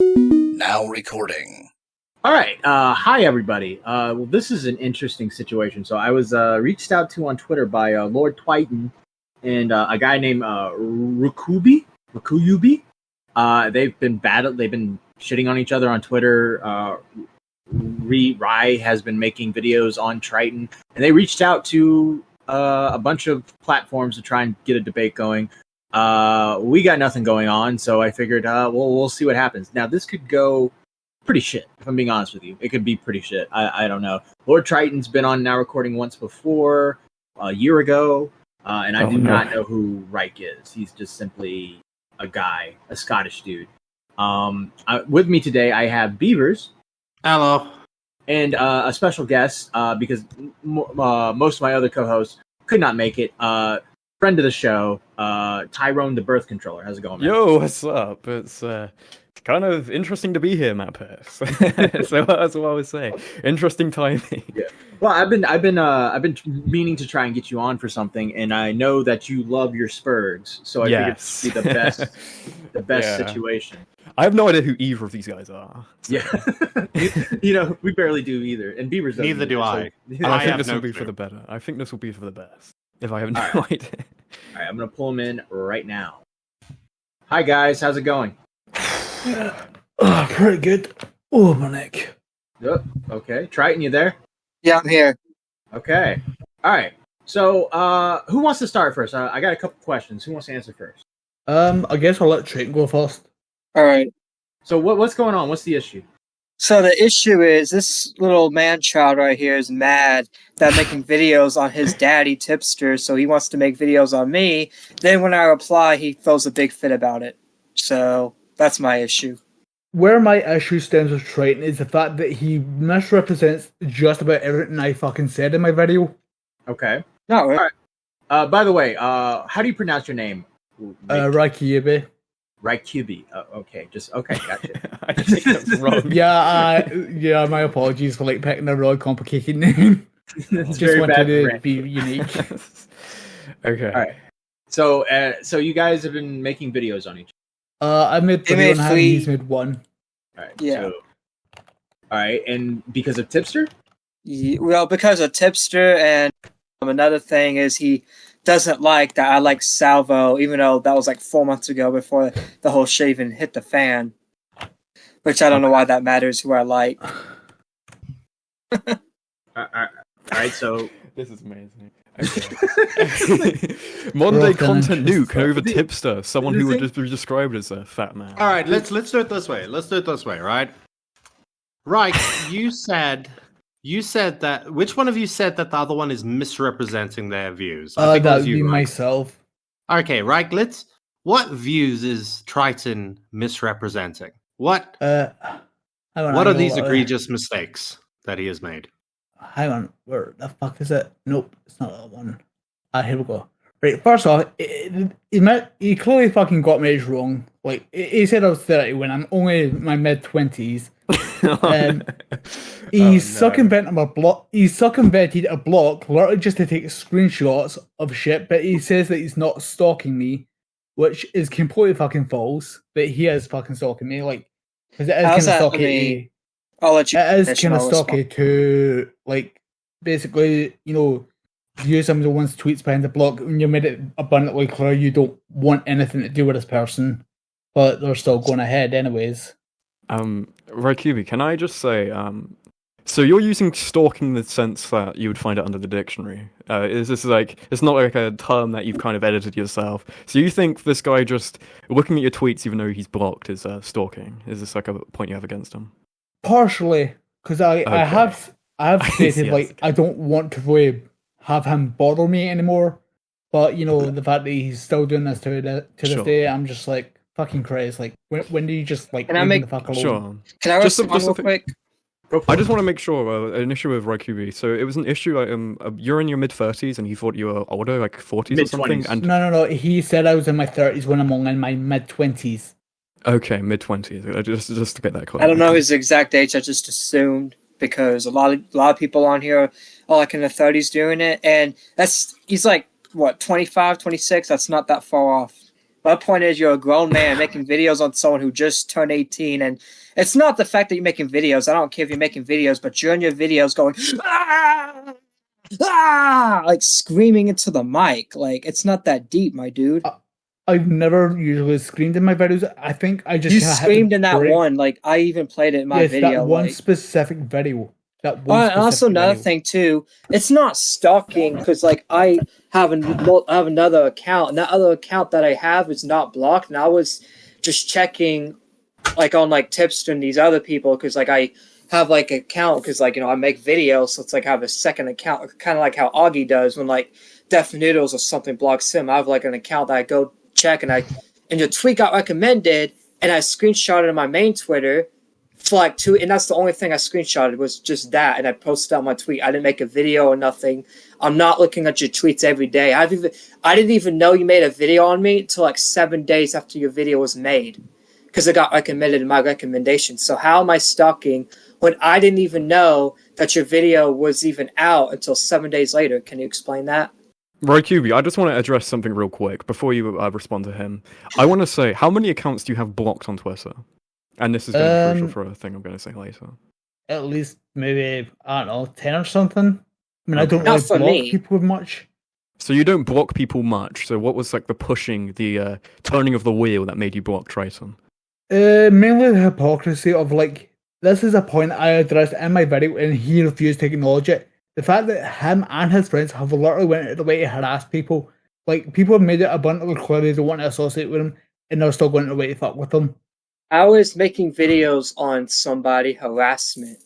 Now recording. All right. Hi, everybody. Well, this is an interesting situation. So I was reached out to on Twitter by Lord Twiton and a guy named Rakuyubi. They've been They've been shitting on each other on Twitter. Rye has been making videos on Triton, and they reached out to a bunch of platforms to try and get a debate going. We got nothing going on, so I figured, we'll see what happens. Now, this could go pretty shit, if I'm being honest with you. It could be pretty shit. I don't know. Lord Triton's been on Now Recording once before, a year ago, and I do not know who Reich is. He's just simply a guy, a Scottish dude. With me today, I have Beavers. Hello. And a special guest, because most of my other co-hosts could not make it. Friend of the show, Tyrone the Birth Controller. How's it going, man? Yo, what's up? It's kind of interesting to be here, Matt Pierce. So that's what I was saying. Interesting timing. Yeah. Well, I've been meaning to try and get you on for something, and I know that you love your Spurgs, so I figured it'd be the best situation. I have no idea who either of these guys are. So. Yeah, we barely do either, and Beavers. Neither do I. So, I think this will be for the better. I think this will be for the best. If I have no idea. All right, I'm gonna pull him in right now. Hi guys, how's it going? Pretty good. Oh, my neck. Yep. Okay, Triton, you there? Yeah, I'm here. Okay. All right. So, who wants to start first? I got a couple questions. Who wants to answer first? I guess I'll let Triton go first. All right. So, what's going on? What's the issue? So the issue is this little man-child right here is mad that I'm making videos on his daddy, Tipster, so he wants to make videos on me. Then when I reply, he throws a big fit about it. So that's my issue. Where my issue stems with Triton is the fact that he misrepresents just about everything I fucking said in my video. Okay. No, right. All right. By the way, how do you pronounce your name? Rakiebe. Raikubi. Okay, gotcha. I think that's wrong. Yeah, my apologies for picking a really complicated name. It's just very wanted bad to be unique. Okay. All right. So you guys have been making videos on each I made three on him, he's made one. other. All right. Yeah. So, all right, and because of Tipster? Yeah, well, because of Tipster, and another thing is he doesn't like that I like Salvo, even though that was 4 months ago before the whole shit even hit the fan. Which I don't know why that matters, who I like. All right, so... This is amazing. Okay. Modern day content nuke over Tipster, someone who would just be described as a fat man. All right, let's do it this way. Right? Right. You said that. Which one of you said that the other one is misrepresenting their views? I think That it would was be you, right? myself. Okay, right. What views is Triton misrepresenting? What are these egregious mistakes that he has made? Hang on, where the fuck is it? Nope, it's not that one. Here we go. Right, first off, he clearly fucking got me wrong. He said I was 30 when I'm only in my mid-20s. He circumvented a block. He circumvented a block literally just to take screenshots of shit, but he says that he's not stalking me, which is completely fucking false. But he is fucking stalking me, because it is kind of stalky. I'll let you. It is kind of stalky to basically, view someone's tweets behind the block when you made it abundantly clear you don't want anything to do with this person, but they're still going ahead anyways. Raikubi, can I just say, so you're using stalking in the sense that you would find it under the dictionary. Is this it's not like a term that you've kind of edited yourself? So you think this guy just looking at your tweets even though he's blocked is stalking? Is this a point you have against him? Partially, because I have stated Yes. I don't want to really have him bother me anymore, but the fact that he's still doing this to this day, I'm just fucking crazy. When do you just Can I make the fuck alone? Sure. Can I respond real quick? I just want to make sure an issue with Raikubi. So it was an issue you're in your mid-30s and he thought you were older, 40s or something. And No. He said I was in my 30s when I'm only in my mid-20s. Okay, mid-20s. Just to get that clear. I don't know his exact age. I just assumed because a lot of people on here are in their 30s doing it, and he's 25, 26. That's not that far off. My point is, you're a grown man making videos on someone who just turned 18, and it's not the fact that you're making videos. I don't care if you're making videos, but you're in your videos going, ah, ah, like screaming into the mic. Like, it's not that deep, my dude. I've never usually screamed in my videos. I think I just You kinda hit the screamed in that break. one. Like, I even played it in my Yes, video. that one like, specific video. That one and also specific another video. thing too, it's not stalking because like I have another account, and that other account that I have is not blocked, and I was just checking like on like Tipster and these other people because like I have like an account because like I make videos, so it's like I have a second account, kind of like how Augie does when like Def Noodles or something blocks him. I have like an account that I go check, and your tweet got recommended, and I screenshotted on my main Twitter. For like 2, and that's the only thing I screenshotted was just that, and I posted on my tweet. I didn't make a video or nothing. I'm not looking at your tweets every day. I didn't even know you made a video on me until like 7 days after your video was made, because it got recommended in my recommendations. So how am I stalking when I didn't even know that your video was even out until 7 days later? Can you explain that? Rykubi, I just want to address something real quick before you respond to him. I want to say, how many accounts do you have blocked on Twitter? And this is going to be crucial for a thing I'm going to say later. At least maybe, I don't know, 10 or something. I mean, I don't Not really for block me. people much. So you don't block people much. So what was like the pushing, the turning of the wheel that made you block Triton? Mainly the hypocrisy of like, this is a point I addressed in my video and he refused to acknowledge it. The fact that him and his friends have literally went out of the way to harass people. Like, people have made it abundantly clear they don't want to associate with him, and they're still going out of the way to fuck with them. I was making videos on somebody harassment.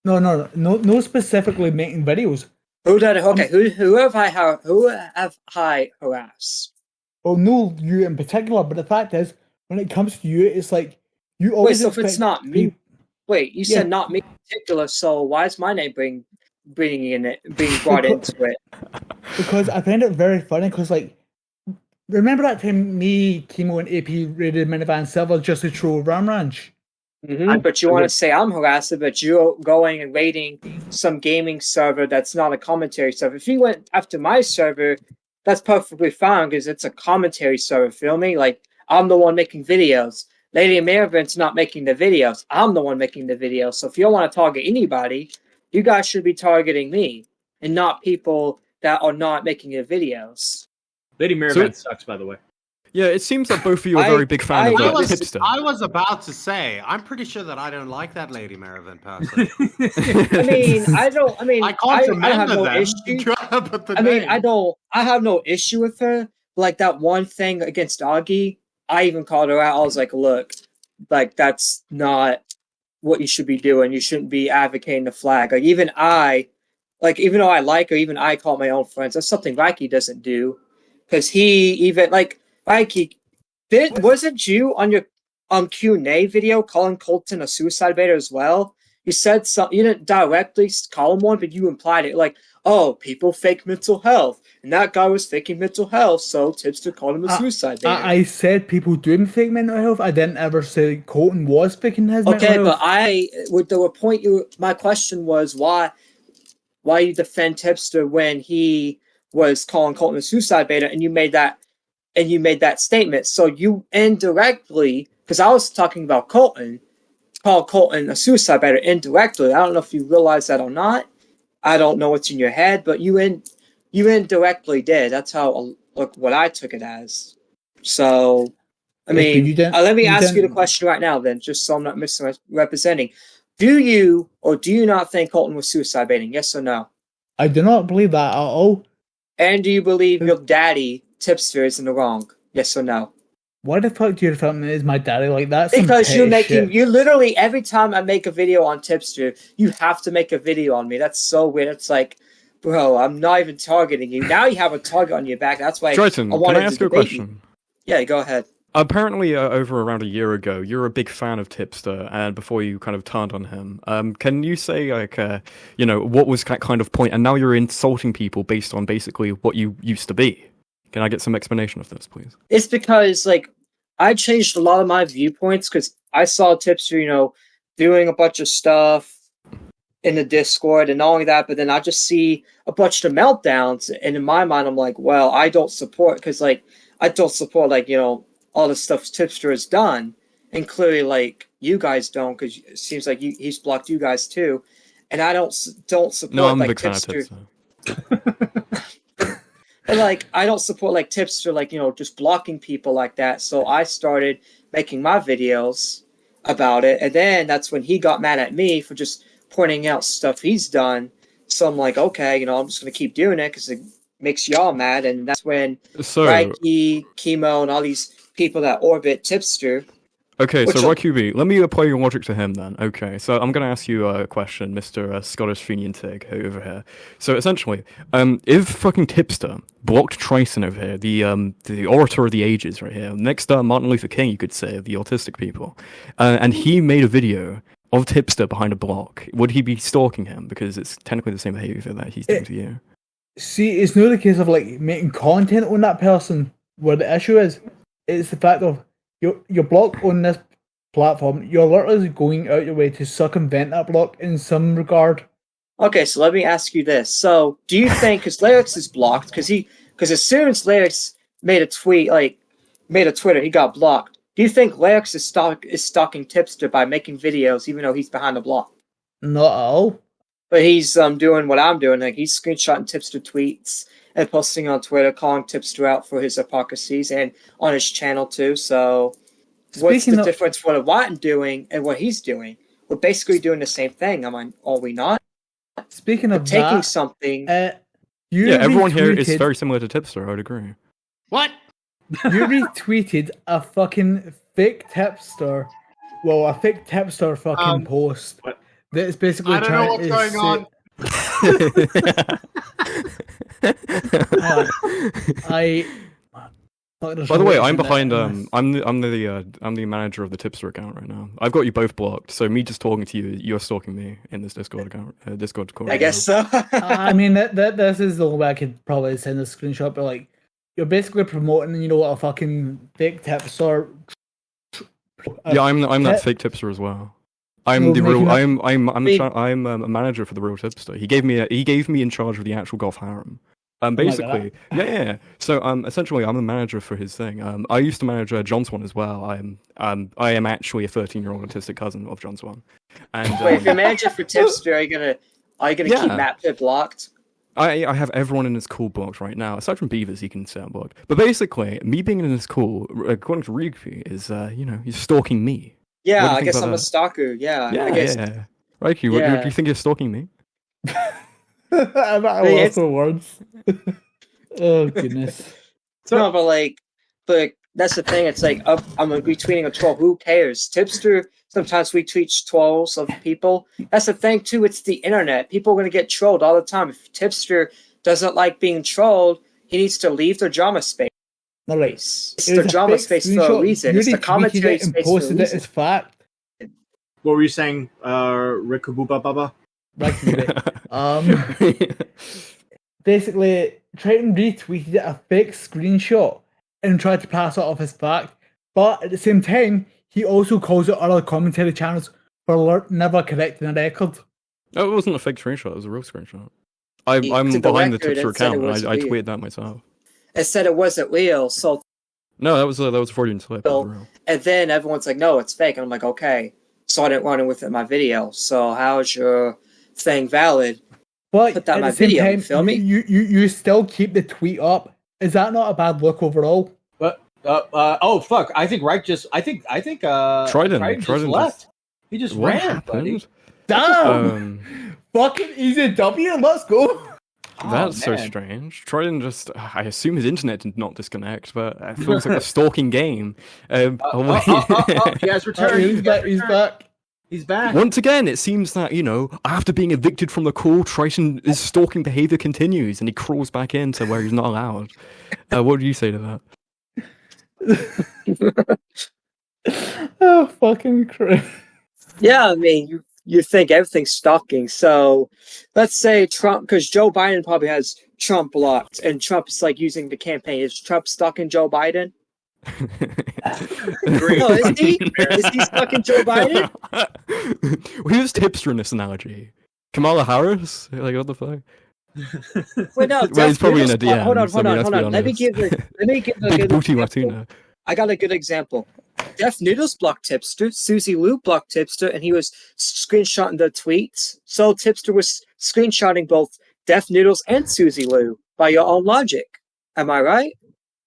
No specifically making videos. Who have I harassed? Well, no you in particular, but the fact is, when it comes to you, it's like, you Wait, always so if it's not me, wait, you said not me in particular, so why is my name being brought into it? Because I find it very funny, because like, remember that time me, Kimo, and AP raided Minivan server just to troll Ram Ranch? Mm-hmm. But you want to say I'm harassing, but you're going and raiding some gaming server that's not a commentary server. If you went after my server, that's perfectly fine because it's a commentary server, feel me? Like, I'm the one making videos. Lady American's not making the videos. I'm the one making the videos. So if you don't want to target anybody, you guys should be targeting me and not people that are not making the videos. Lady Miravan sucks, by the way. Yeah, it seems that both of you are very big fan of Tipster. I was about to say, I'm pretty sure that I don't like that Lady Maravan person. I have no issue. I have no issue with her. Like that one thing against Augie, I even called her out. I was like, look, like that's not what you should be doing. You shouldn't be advocating the flag. Like even though I like her, even I call my own friends. That's something Reiki doesn't do. Because he even like Reiki, wasn't you on your Q&A video calling Colton a suicide baiter as well? You said something. You didn't directly call him one, but you implied it. Like, oh, people fake mental health, and that guy was faking mental health, so Tipster called him a suicide baiter. I said people doing fake mental health. I didn't ever say Colton was faking his mental health. Okay, but my question was why you defend Tipster when he was calling Colton a suicide baiter, and you made that statement. So you indirectly, because I was talking about Colton, called Colton a suicide baiter indirectly. I don't know if you realize that or not. I don't know what's in your head, but you indirectly did. That's how what I took it as. So, I mean, let me ask you the question right now, then, just so I'm not misrepresenting. Do you or do you not think Colton was suicide baiting? Yes or no? I do not believe that at all. And do you believe your daddy, Tipster, is in the wrong? Yes or no? Why the fuck do you refer to me as my daddy like that? Because you literally, every time I make a video on Tipster, you have to make a video on me. That's so weird. It's like, bro, I'm not even targeting you. Now you have a target on your back. That's why Triton, can I ask you a question? Yeah, go ahead. Apparently, over around a year ago, you're a big fan of Tipster, and before you kind of turned on him, can you say, like, what was that kind of point? And now you're insulting people based on basically what you used to be. Can I get some explanation of this, please? It's because, like, I changed a lot of my viewpoints because I saw Tipster, doing a bunch of stuff in the Discord, and not only that, but then I just see a bunch of meltdowns, and in my mind, I'm like, well, I don't support, because, like, I don't support like all the stuff Tipster has done, and clearly like you guys don't because it seems like he's blocked you guys too, and I don't support No, I'm a like big fan of Tipster. Tipster. And like I don't support like Tipster like just blocking people like that. So I started making my videos about it, and then that's when he got mad at me for just pointing out stuff he's done. So I'm like, okay, I'm just gonna keep doing it because it makes y'all mad, and that's when So Reiki, Chemo, and all these people that orbit Tipster. okay, so Which- Raikubi, let me apply your logic to him then. Okay, so I'm going to ask you a question, Mr. Scottish Fenian Tig over here. So essentially, if fucking Tipster blocked Trison over here, the orator of the ages right here, next Martin Luther King, you could say, of the autistic people, and he made a video of Tipster behind a block, would he be stalking him? Because it's technically the same behavior that he's doing to you. See, it's not a case of like making content on that person where the issue is. It's the fact of you're blocked on this platform. You're literally going out your way to circumvent that block in some regard. Okay, so let me ask you this. So, do you think because Lyrics is blocked because as soon as Lyrics made a Twitter, he got blocked. Do you think Lyrics is stalking Tipster by making videos even though he's behind the block? Not at all. But he's doing what I'm doing. Like he's screenshotting Tipster tweets and posting on Twitter, calling Tipster out for his hypocrisies, and on his channel too. So, what's the difference for what I'm doing and what he's doing? We're basically doing the same thing. Are we not? Speaking of taking that, something. You Everyone here is retweeted- very similar to Tipster, I would agree. What? You retweeted a fucking fake tipster. Well, a fake tipster fucking post. what? That is basically I don't know trying what's to going say- on. By the way, I'm behind. I'm the manager of the Tipster account right now. I've got you both blocked. So me just talking to you, you're stalking me in this Discord account. Discord call. I guess so. I mean, this is the only way I could probably send a screenshot, but like, you're basically promoting, a fucking fake tipster. Yeah, I'm that fake Tipster as well. I'm You're the real. making I'm a manager for the real Tipster. He gave me in charge of the actual golf harem. Basically, yeah. So essentially, I'm the manager for his thing. I used to manage John Swan as well. I am actually a 13-year-old autistic cousin of John Swan. And Wait, if you're manager for Tipster, are you gonna keep Matt Pitt blocked? I have everyone in his call blocked right now. Aside from Beavers, he can stay unblocked. But basically, me being in his call, according to Ryuki, is he's stalking me. Yeah, What do you I think guess about I'm a that? stalker. Yeah, Yeah, I guess. yeah. Ryuki, what Yeah. do you think you're stalking me? I'm at a Wait, loss it's- for words. Oh goodness. No, but that's the thing. It's like I'm retweeting a troll. Who cares? Tipster sometimes retweets trolls of people. That's the thing too. It's the internet. People are gonna get trolled all the time. If Tipster doesn't like being trolled, he needs to leave the drama space. All right. It's the drama space for a screenshot. reason. You It's the retweeted commentary it and space for a posted it reason. as fact. What were you saying, Rikububa Baba? Basically, Triton retweeted a fake screenshot and tried to pass it off as fact, but at the same time, he also calls out other commentary channels for never correcting a record. Oh, it wasn't a fake screenshot. It was a real screenshot. I'm To the behind the record, Tipster it said it account, and was I real. tweeted that myself. It said it wasn't real, so No, that was a Freudian slip. It was real. and then everyone's like, no, it's fake. And I'm like, okay. So I didn't run it with it in my video. So how is your thing valid? But Put that at in my the same video, time, you feel me? You still keep the tweet up. Is that not a bad look overall? But oh fuck! I think Reich just. I think Trident just just- left. He just What ran, buddy. happened? Damn! Fucking easy W. Let's go. That's so man. strange. Trident just, I assume his internet did not disconnect, but it feels like a stalking game. He has returned. He's back. He's back. He's back. Once again, it seems that, after being evicted from the call, Triton's stalking behavior continues and he crawls back into where he's not allowed. What do you say to that? Oh, fucking Christ. Yeah, I mean, you think everything's stalking. So let's say Trump, because Joe Biden probably has Trump blocked, and Trump is like using the campaign. Is Trump stalking Joe Biden? No, is he? Is he stalking Joe Biden? Who's Tipster in this analogy? Kamala Harris? Like, what the fuck? Wait, no, Well, he's probably in a Death DM. Hold on, so, I mean, let's be Let me honest. give a Big good booty example. Martina. I got a good example. Def Noodles blocked Tipster, Susie Lou blocked Tipster, and he was screenshotting the tweets. So Tipster was screenshotting both Def Noodles and Susie Lou by your own logic. Am I right?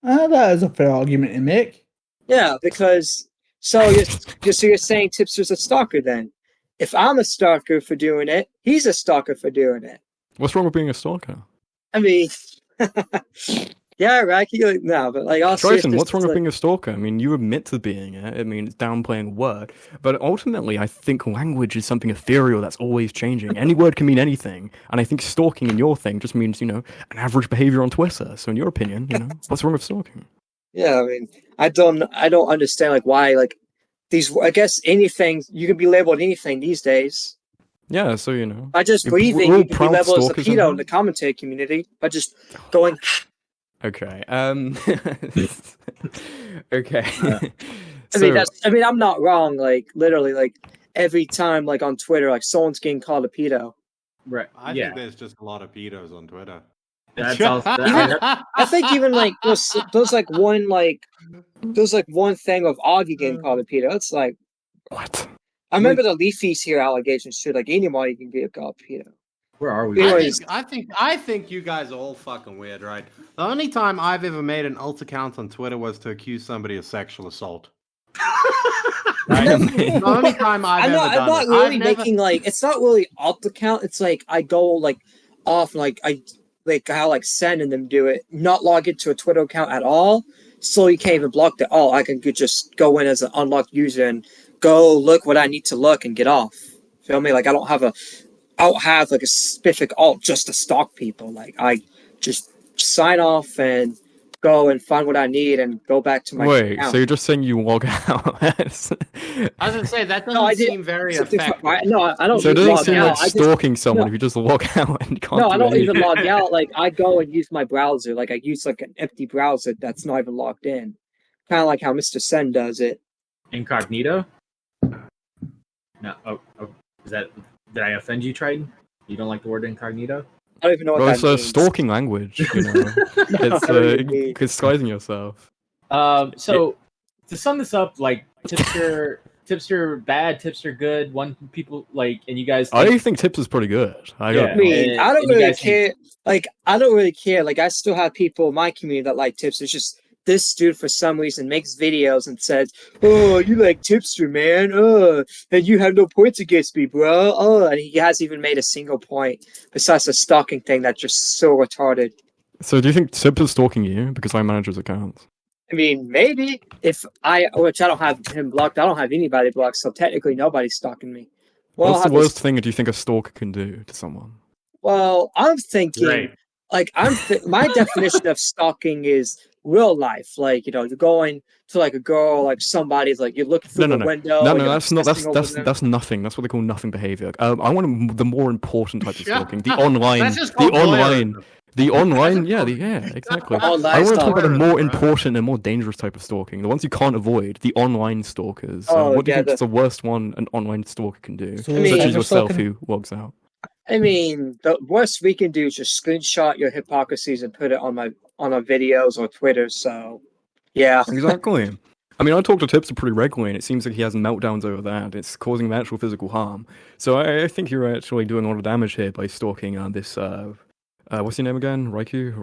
That is a fair argument to make. Yeah, because you're saying Tipster's a stalker then. If I'm a stalker for doing it, he's a stalker for doing it. What's wrong with being a stalker? I mean, yeah, right. No, but like, all Triton, seriousness, what's wrong it's with like- being a stalker? I mean, you admit to being it. I mean, it's downplaying a word. But ultimately, I think language is something ethereal that's always changing. Any word can mean anything. And I think stalking in your thing just means, an average behavior on Twitter. So in your opinion, what's wrong with stalking? Yeah, I mean, I don't understand like why like these. I guess anything you can be labeled anything these days. Yeah, so, By just we're breathing, all you can be proud labeled as a stalkers pedo in somehow. the commentary community. By just going, Okay. Okay. I mean, I'm not wrong. Like literally, like every time, like on Twitter, like someone's getting called a pedo. Right. I yeah. think there's just a lot of pedos on Twitter. That's all. I think even like those like one thing of Augie getting called a pedo. It's like what? I remember the Leafy's here allegations too. Like anybody can get called pedo. Where are we? Anyways. I think you guys are all fucking weird, right? The only time I've ever made an alt account on Twitter was to accuse somebody of sexual assault. The only time I've I'm ever not done it. really I've never- making like it's not really alt account. It's like I go like off like I like how like Sen and them do it, not log into a Twitter account at all. So you can't even block it. Oh, I can just go in as an unlocked user and go look what I need to look and get off. Feel me? Like I don't have like a specific alt just to stalk people. Like I just sign off and go and find what I need and go back to my Wait, account. so you're just saying you log out? I was gonna say that doesn't No, I did- seem very Something- effective. No, I don't So it doesn't log seem out. like I just- stalking someone no. if you just log out and can't No, do I don't even anything. log out. Like I go and use my browser. Like I use like an empty browser that's not even logged in. Kind of like how Mr. Sen does it. Incognito? No. Oh, is that? Did I offend you, Triton? You don't like the word incognito? I don't even know what Well, that it's means. stalking language, It's I don't even mean- disguising yourself. So to sum this up, like tipster bad, tipster good. One people like, and you guys. I think Tips is pretty good. Yeah. I got mean, And- I don't and you really guys care. Like, I don't really care. Like, I still have people in my community that like tips. It's just this dude for some reason makes videos and says, "Oh, you like tipster, man? And you have no points against me, bro." Oh, and he hasn't even made a single point besides the stalking thing that's just so retarded. So do you think Tips is stalking you because I manage his accounts? I mean, maybe which I don't have him blocked. I don't have anybody blocked, so technically nobody's stalking me. Well, What's the I'll have worst thing do you think a stalker can do to someone? Well, I'm thinking, Right. like, my definition of stalking is real life. Like, you're going to like a girl, like somebody's like you're looking through the window. No, and you're that's not. obsessing over them. That's nothing. That's what they call nothing behavior. I want the more important type of Yeah. stalking. The online. That's just The called online. voyeurism. The online. Yeah, exactly. Online I want to talk about the stalking, more right? important and more dangerous type of stalking. The ones you can't avoid. The online stalkers. Oh, What do you yeah, think is the worst one an online stalker can do? So I mean, Such as yourself, stalking- who logs out. I mean, the worst we can do is just screenshot your hypocrisies and put it on our videos or Twitter. So, yeah. Exactly. I mean, I talk to Tipster pretty regularly, and it seems like he has meltdowns over that. It's causing him actual physical harm. So I think you're actually doing a lot of damage here by stalking this. What's your name again? Raikin?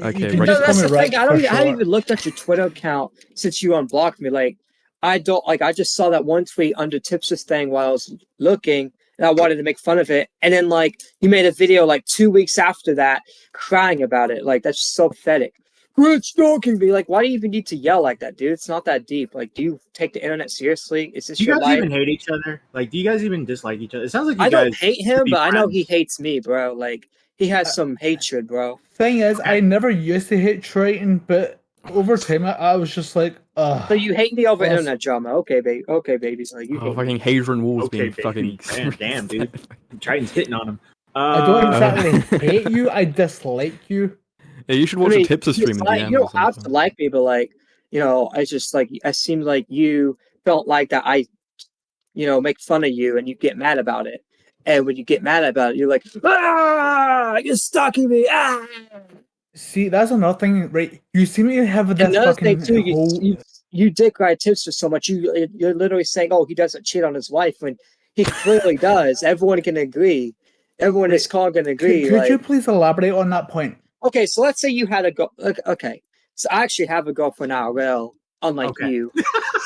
Okay, No, right. that's the thing. I haven't short. even looked at your Twitter account since you unblocked me. Like, I don't like. I just saw that one tweet under Tipster's thing while I was looking, and I wanted to make fun of it. And then, like, you made a video like 2 weeks after that, crying about it. Like, that's so pathetic. Quit stalking me. Like, why do you even need to yell like that, dude? It's not that deep. Like, do you take the internet seriously? Is this Do you your guys life? even hate each other? Like, do you guys even dislike each other? It sounds like you I guys. don't hate him, be but I know friends. he hates me, bro. Like, he has some hatred, bro. Thing is, I never used to hate Triton, but over time, I was just like, So you hate me over Well, internet drama. Okay, baby. Okay, babies. Like, you Oh, hate me. fucking Hadrian Walls Okay, being baby. fucking. Damn, dude. Triton's hitting on him. I don't Uh, exactly hate you. I dislike you. Yeah, you should I watch mean, a Tipster stream in it's like, DMs you or don't have to something. like me, but like, I just like it seemed like you don't like that I, make fun of you and you get mad about it. And when you get mad about it, you're like, you're stalking me. Ah! See, that's another thing, right? You seem to have this Another fucking thing too, whole. you dick ride Tipster so much. You're literally saying, "Oh, he doesn't cheat on his wife," when he clearly does. Everyone can agree. Everyone in this call can agree. Could you please elaborate on that point? Okay, so let's say you had a okay, so I actually have a girlfriend now, well, unlike you.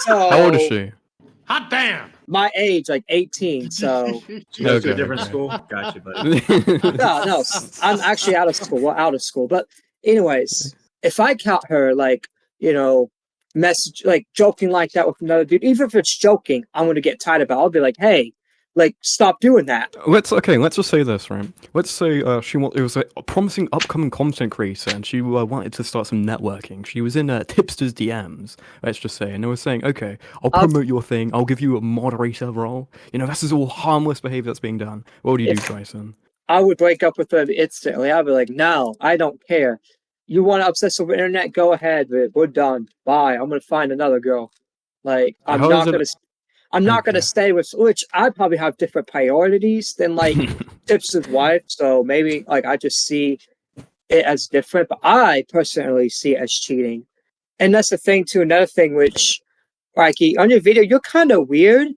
So How old is she? Hot damn! my age, like 18. So She goes to a Okay, different okay. school. Gotcha, buddy. no, I'm actually out of school. Well, out of school. But anyways, if I count her like, message like joking like that with another dude, even if it's joking, I'm gonna get tired about it. I'll be like, hey, like stop doing that. Let's just say this, right? Let's say it was a promising upcoming content creator, and she wanted to start some networking. She was in Tipster's DMs, let's just say, and they were saying, "Okay, I'll promote your thing. I'll give you a moderator role. This is all harmless behavior that's being done." What do you do, Tyson? I would break up with her instantly. I'd be like, no, I don't care. You want to obsess over internet? Go ahead, but we're done. Bye. I'm gonna find another girl. Like I'm How not is it- gonna. I'm not Okay. gonna stay with, which I probably have different priorities than like Tipster's wife. So maybe like I just see it as different, but I personally see it as cheating. And that's the thing too. Another thing, which like on your video, you're kind of weird.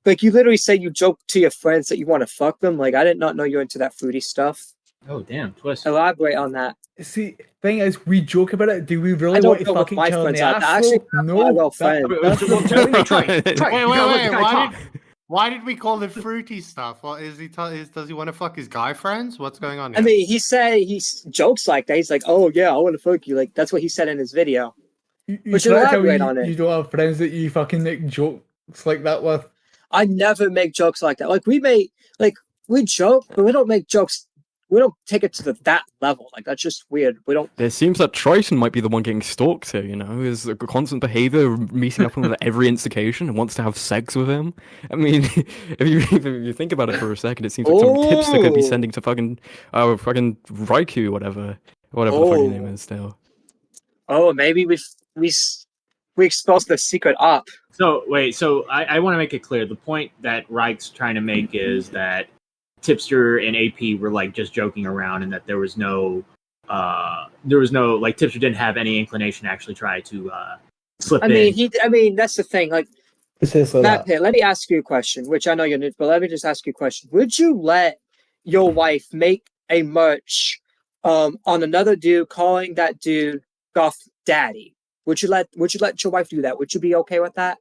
Like you literally say you joke to your friends that you want to fuck them. Like I did not know you're into that fruity stuff. Oh damn, twist. Elaborate on that. See, thing is, we joke about it. Do we really I don't want to know what fuck each my other in friends the are. I actually asshole? have No, my well friend. that's Well, try. Wait. Why did we call it fruity stuff? What is he? Does he want to fuck his guy friends? What's going on here? I mean, he said he jokes like that. He's like, "Oh yeah, I want to fuck you." Like that's what he said in his video. You But you try to tell me elaborate on it. you don't have friends that you fucking make jokes like that with. I never make jokes like that. Like we joke, but we don't make jokes. We don't take it to that level. Like that's just weird. We don't. It seems that Triton might be the one getting stalked here, His constant behavior, meeting up with him at every instigation and wants to have sex with him. I mean, if you think about it for a second, it seems like some tips that could be sending to fucking Raikou, whatever the fucking name is still. Oh, maybe we exposed the secret op. So wait, so I want to make it clear. The point that Reich's trying to make is that Tipster and AP were like just joking around, and that there was no like Tipster didn't have any inclination to actually try to slip in. I mean, that's the thing. Like, Precisely Matt that. Pitt, let me ask you a question, which I know you're new, but let me just ask you a question. Would you let your wife make a merch on another dude calling that dude Goth Daddy? Would you let your wife do that? Would you be okay with that?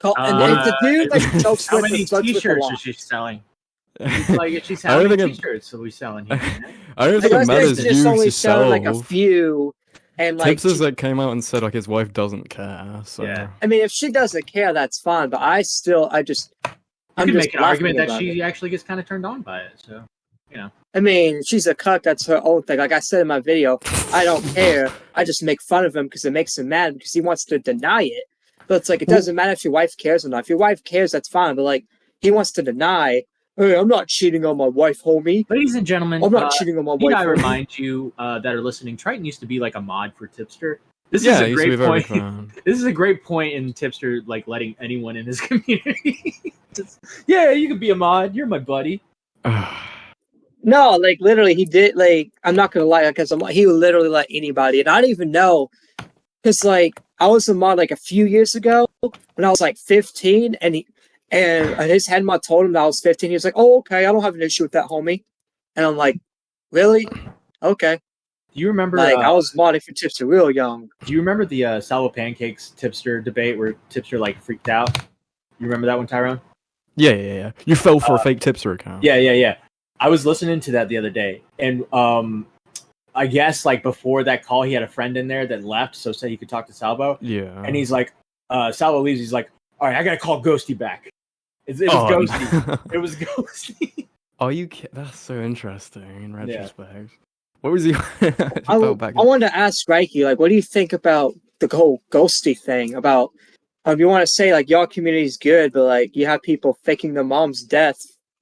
And if the dude like jokes How with many jokes with the T-shirts law. is she selling? Like, she's I don't how many think T-shirts are we selling here? I don't I think it guess matters there's just only you selling like a yourself. few, and like Tipsters that came out and said like his wife doesn't care. So. Yeah. I mean, if she doesn't care, that's fine. But I'm You just could make an argument that laughing she about actually gets kind of turned on by it. So, it. I mean, she's a cuck. That's her own thing. Like I said in my video, I don't care. I just make fun of him because it makes him mad because he wants to deny it. But it's like it doesn't matter if your wife cares or not. If your wife cares, that's fine. But like he wants to deny. Hey, I'm not cheating on my wife, homie. ladies and gentlemen, I'm not cheating on my need wife. I homie. remind you that are listening, Triton used to be like a mod for Tipster. This Yeah, is it a used to be great very point. fun. This is a great point in Tipster, like letting anyone in his community. Yeah, you can be a mod. You're my buddy. No, like literally, he did. Like I'm not gonna lie, because he would literally let anybody, and I don't even know, because like I was a mod like a few years ago when I was like 15, and his head mod told him that I was 15. He was like, "Oh, okay, I don't have an issue with that, homie," and I'm like, "Really? Okay." Do you remember? Like I was modding for Tipster real young. Do you remember the Salvo Pancakes Tipster debate where Tipster like freaked out? You remember that one, Tyrone? Yeah. You fell for a fake Tipster account. Yeah. I was listening to that the other day, and I guess like before that call, he had a friend in there that left, so said he could talk to Salvo. Yeah. And he's like, Salvo leaves. He's like, all right, I gotta call Ghosty back. It was Ghosty. It was Ghosty. Oh, that's so interesting in retrospect. What was he? I wanted to ask Reiki, like, what do you think about the whole ghosty thing? About you want to say like your community is good, but like you have people faking their mom's death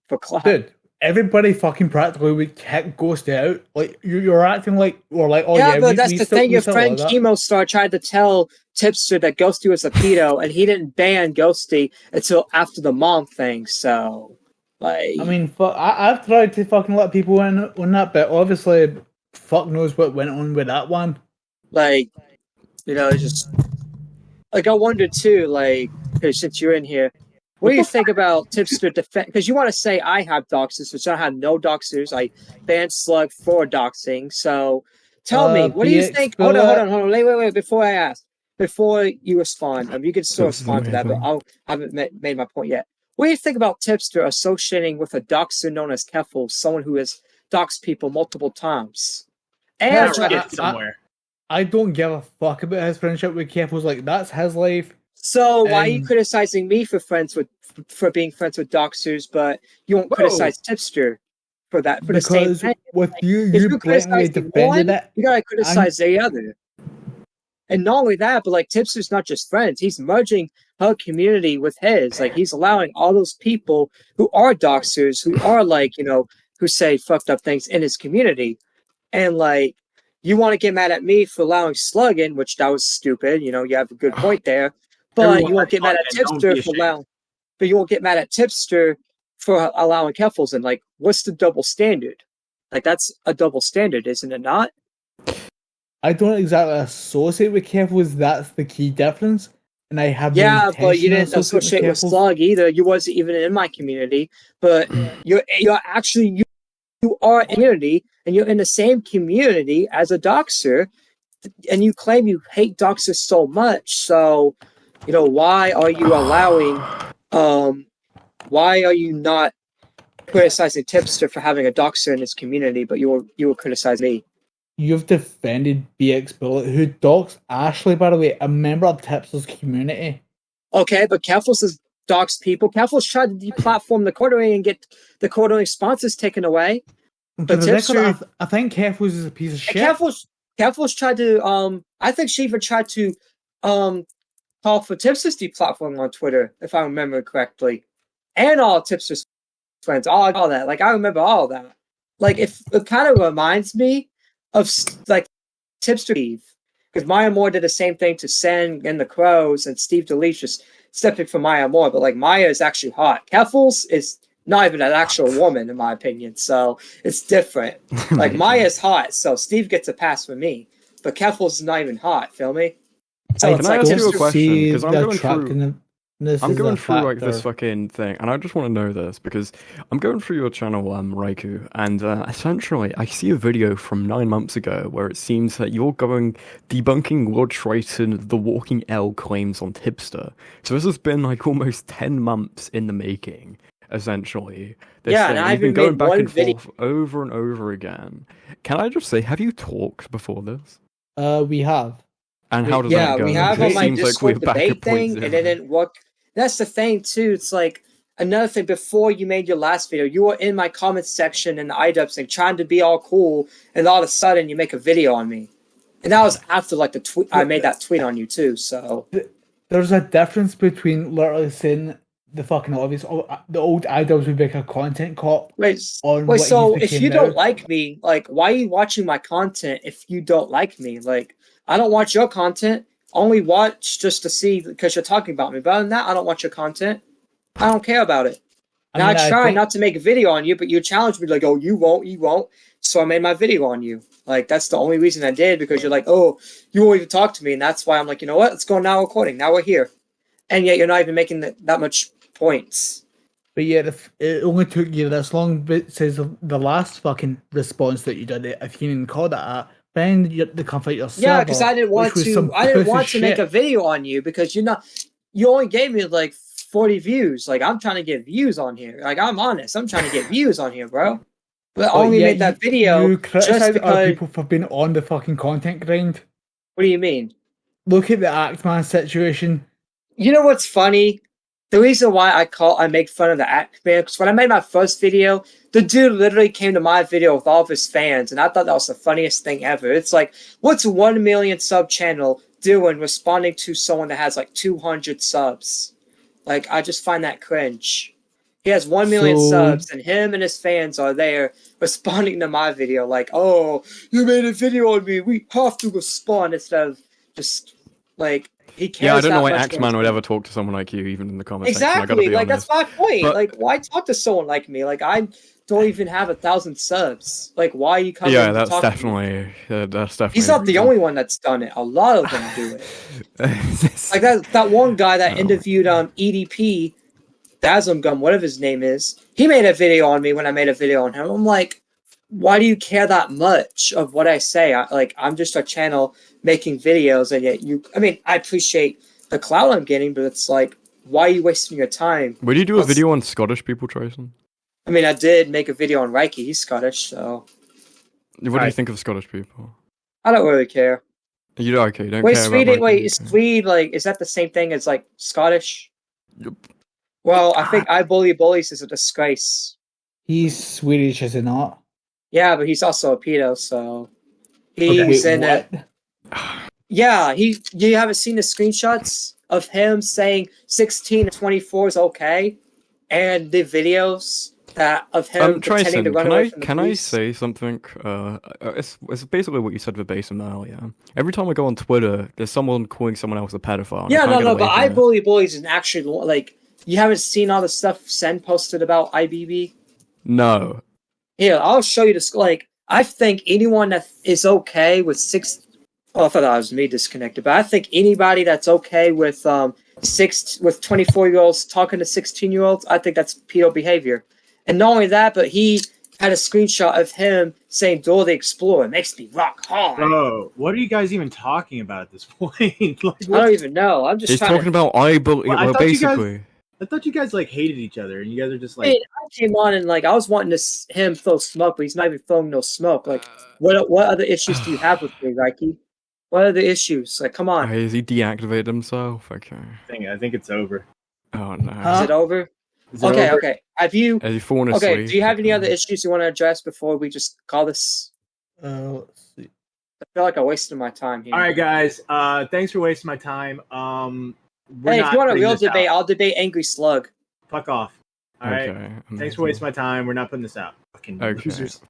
for clout. Dude, everybody fucking practically would kick Ghosty out. Like you're acting like we're like, oh yeah, but that's the thing. Your still friend like that. Chemo Star tried to tell Tipster that Ghosty was a pedo, and he didn't ban Ghosty until after the mom thing. So Like, I mean, I've tried to fucking let people in on that, but obviously, fuck knows what went on with that one. like, it's just like I wonder too, like, 'cause since you're in here, what do you think about tipster defense? Because you want to say I have doxers, which I have no doxers. I ban Slug for doxing. So tell me, what do you BX think? Bullet. Hold on. Wait. Before I ask, before you respond, you can still This is respond to that, but amazing. I haven't made my point yet. What do you think about tipster associating with a doxer known as Keffel, someone who has doxed people multiple times? And Personally, Get somewhere. I don't give a fuck about his friendship with Kefo's. Like, that's his life. so why are you And- criticizing me for being friends with doxers, but you won't criticize tipster for that for the same because thing? with you, If you you're blatantly criticizing defended one, it. you gotta criticize the other. And not only that, but like tipster's not just friends; he's merging her community with his. Like he's allowing all those people who are doxers, who are like who say fucked up things in his community, and like. You want to get mad at me for allowing Slug in, which that was stupid. You have a good point there. But Everyone you won't has get mad at content, don't Tipster be for ashamed. allowing. But you won't get mad at Tipster for allowing Keffels in. Like, what's the double standard? Like, that's a double standard, isn't it not? I don't exactly associate with Kefo's. That's the key difference. And I have no Yeah, but you intention to didn't associate with Kefo's. Slug either. You wasn't even in my community. But you're actually you are in community, and you're in the same community as a doxer, and you claim you hate doxers so much. So, why are you allowing? Why are you not criticizing Tipster for having a doxer in his community, but you were criticizing me? You've defended BX Bullet, who doxed Ashley, by the way, a member of Tipster's community. Okay, but Keffels has doxed people. Keffels tried to deplatform the quarterly and get the quarterly sponsors taken away. But the Tipster- record, I think Kefo's is a piece of shit. Keffels tried to I think she even tried to call for Tipster's deplatforming on Twitter, if I remember correctly. And all Tipster's friends, all that. Like I remember all that. Like if it kind of reminds me of like Tipster Steve. Because Maya Moore did the same thing to Sen and the Crows, and Steve DeLeach just stepping for Maya Moore. But like Maya is actually hot. Keffels is not even an actual woman, in my opinion. So it's different. Like Maya is hot, so Steve gets a pass for me. But Keffels is not even hot. Feel me? So Hey, it's can I like ask you a Tipster- question? See Because I'm the going through. attractiveness I'm is going a through like this factor. fucking thing, and I just want to know this because I'm going through your channel, Raiku, and essentially I see a video from 9 months ago where it seems that you're debunking Lord Triton, the Walking L claims on Tipster. So this has been like almost 10 months in the making, essentially. This Yeah, thing. and And I you've been even going made back one and video. forth over and over again. Can I just say, have you talked before this? We have. And how does Yeah, that go? we Because have it on my seems like Discord we're back at debate point thing, zero. and it didn't work. That's the thing too. It's like another thing. Before you made your last video, you were in my comments section in the iDubbbz thing, trying to be all cool, and all of a sudden you make a video on me, and that was after like the tweet. I made that tweet on you too. So There's a difference between literally saying the fucking obvious. The old idols would make a content cop. wait. On Wait. what So he's if became you don't now. like me, like, why are you watching my content? If you don't like me, like, I don't watch your content. Only watch just to see because you're talking about me. But other than that, I don't watch your content. I don't care about it. And I try think- not to make a video on you, but you challenged me like, oh, you won't. So I made my video on you. Like, that's the only reason I did, because you're like, oh, you won't even talk to me. And that's why I'm like, you know what? Let's go now recording. Now we're here. And yet you're not even making that much points. But yet, if it only took you this long, but it says the last fucking response that you did, if you didn't call that, then you had to come fight yourself. Yeah, because I didn't want to make a video on you because you only gave me like 40 views. Like, I'm trying to get views on here. Like, I'm honest. I'm trying to get views on here, bro. But I only made that video You just criticize other because. people for being on the fucking content grind. What do you mean? Look at the Actman situation. You know what's funny? The reason why I make fun of the act man, because when I made my first video, the dude literally came to my video with all of his fans, and I thought that was the funniest thing ever. It's like, what's 1 million sub channel doing responding to someone that has like 200 subs? Like, I just find that cringe. He has 1 million subs, and him and his fans are there responding to my video like, oh, you made a video on me, we have to respond, instead of just like he cares. Yeah, I don't know that why much Axeman for would his- ever talk to someone like you, even in the comment section. I gotta Exactly. be Like honest. that's my point. But- Like, why talk to someone like me? Like, I don't even have 1,000 subs. Like, why are you coming? Yeah, to that's talk to me? definitely. He's not the only one that's done it. A lot of them do it. Like that one guy that No. interviewed EDP, Dasmgum, whatever his name is. He made a video on me when I made a video on him. I'm like, why do you care that much of what I say? I'm just a channel making videos, and yet you. I mean, I appreciate the clout I'm getting, but it's like, why are you wasting your time? Would you do a video on Scottish people, Trason? I mean, I did make a video on Reiki. He's Scottish, so What do you think of Scottish people? I don't really care. You don't care Wait, about Swede. Reiki, Wait, is okay. Swede like? Is that the same thing as like Scottish? Yep. Well, I think I bully bullies is a disgrace. He's Swedish, is he not? Yeah, but he's also a pedo, so he's Wait, in it. what? Yeah, you haven't seen the screenshots of him saying 16 to 24 is okay, and the videos that of him pretending to Trason, run away from the can I police. say something? It's basically what you said verbatim earlier. Every time I go on Twitter, there's someone calling someone else a pedophile. and I Yeah, can't no, get no, away but from I it. bully bullies is actually like you haven't seen all the stuff Sen posted about IBB. No. Here, I'll show you this. Like, I think anyone that is okay with Oh, I thought that was me disconnected, but I think anybody that's okay with 24-year-olds talking to 16-year-olds, I think that's pedo behavior. And not only that, but he had a screenshot of him saying "Dora the Explorer makes me rock hard." Bro, what are you guys even talking about at this point? Like, I don't even know. I'm just He's trying talking about bully. Well, I Well, thought you guys- basically. I thought you guys like hated each other, and you guys are just I like. mean, I came on and like I was wanting him throw smoke, but he's not even throwing no smoke. Like, what other issues do you have with me, Reiki? What are the issues? Like, come on, Has he deactivated himself? Okay. I think it's over. Oh no. is it over? Is it Okay, over? okay. Have you? Has he fallen asleep? Okay. Do you have any other Okay. issues you want to address before we just call this? Let's see. I feel like I wasted my time here. All right, guys. Thanks for wasting my time. We're Hey, not if you want a putting real this out. debate, I'll debate Angry Slug. Fuck off. All right. Okay. Thanks for wasting my time. We're not putting this out. Fucking Okay. losers.